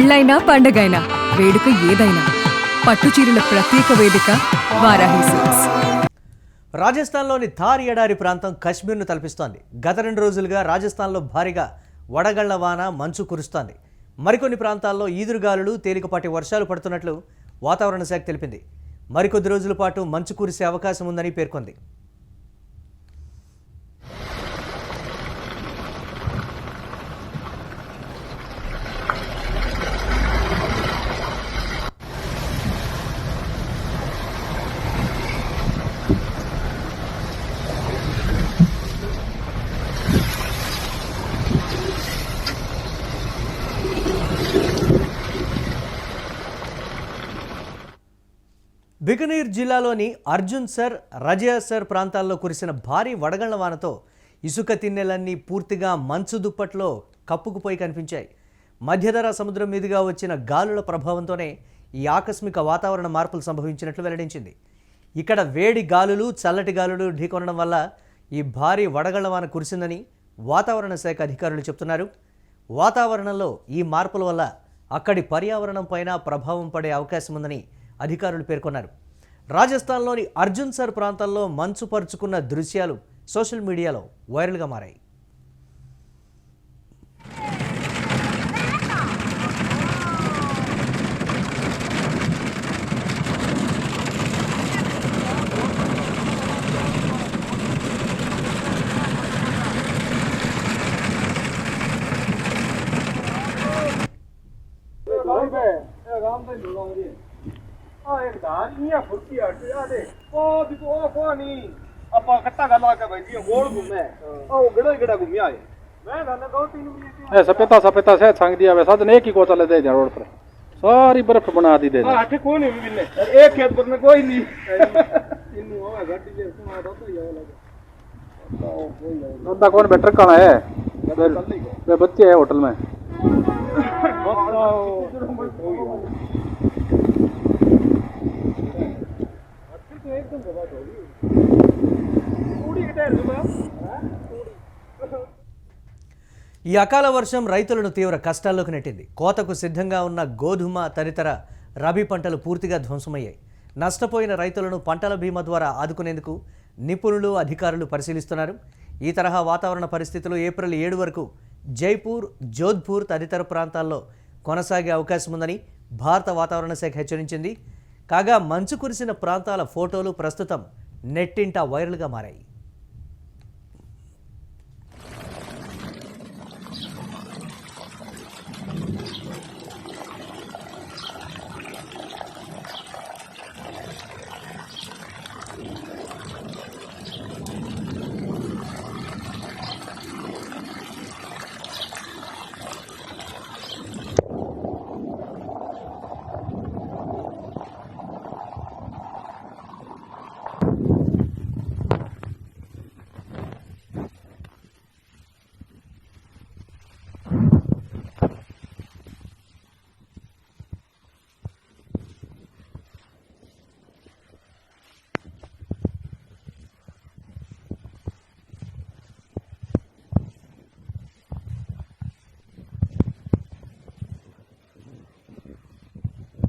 పెళ్ళైనా పండగైనా వేడుక ఏదైనా పట్టుచీరల ప్రత్యేక వేదిక వారాహి సిల్క్స్. రాజస్థాన్లోని థార్ ఎడారి ప్రాంతం కశ్మీర్ను తలపిస్తోంది. గత 2 రోజులుగా రాజస్థాన్లో భారీగా వడగళ్ల వాన మంచు కురుస్తోంది. మరికొన్ని ప్రాంతాల్లో ఈదురుగాలులు తేలికపాటి వర్షాలు పడుతున్నట్లు వాతావరణ శాఖ తెలిపింది. మరికొద్ది రోజుల పాటు మంచు కురిసే అవకాశం ఉందని పేర్కొంది. బికనీర్ జిల్లాలోని అర్జున్సర్, రజియాసర్ ప్రాంతాల్లో కురిసిన భారీ వడగళ్ల వానతో ఇసుక తిన్నెలన్నీ పూర్తిగా మంచు దుప్పట్లో కప్పుకుపోయి కనిపించాయి. మధ్యధరా సముద్రం మీదుగా వచ్చిన గాలుల ప్రభావంతోనే ఈ ఆకస్మిక వాతావరణ మార్పులు సంభవించినట్లు వెల్లడించింది. ఇక్కడ వేడి గాలులు, చల్లటి గాలులు ఢీకొనడం వల్ల ఈ భారీ వడగళ్ల వాన కురిసిందని వాతావరణ శాఖ అధికారులు చెబుతున్నారు. వాతావరణంలో ఈ మార్పుల వల్ల అక్కడి పర్యావరణం పైన ప్రభావం పడే అవకాశం ఉందని అధికారులు పేర్కొన్నారు. రాజస్థాన్లోని అర్జున్సర్ ప్రాంతాల్లో మంచు పరుచుకున్న దృశ్యాలు సోషల్ మీడియాలో వైరల్గా మారాయి. एक दानिया फुर्ती आटे आटे ओ दिको ओ पानी अपा कट्टा गला के भाई जी गोल घूमे ओ गड़ा गड़ा घूमिया है मैं गाने 2-3 मिनट ए सपेता से संग दिया वैसा तो एक ही को चले दे रोड पर सारी बर्फ बना दी दे आटे कोई नहीं मिलने एक खेत पर में कोई नहीं इन्नु होगा गाड़ी जे सुना तो ये लगे नंदा कौन बेटर कहां है वे बच्चे है होटल में ఈ అకాల వర్షం రైతులను తీవ్ర కష్టాల్లోకి నెట్టింది. కోతకు సిద్ధంగా ఉన్న గోధుమ తదితర రబీ పంటలు పూర్తిగా ధ్వంసమయ్యాయి. నష్టపోయిన రైతులను పంటల బీమా ద్వారా ఆదుకునేందుకు నిపుణులు, అధికారులు పరిశీలిస్తున్నారు. ఈ తరహా వాతావరణ పరిస్థితులు ఏప్రిల్ 7 వరకు జైపూర్, జోధ్పూర్ తదితర ప్రాంతాల్లో కొనసాగే అవకాశం ఉందని భారత వాతావరణ శాఖ హెచ్చరించింది. కాగా మంచు కురిసిన ప్రాంతాల ఫోటోలు ప్రస్తుతం నెట్టింట వైరల్గా మారాయి.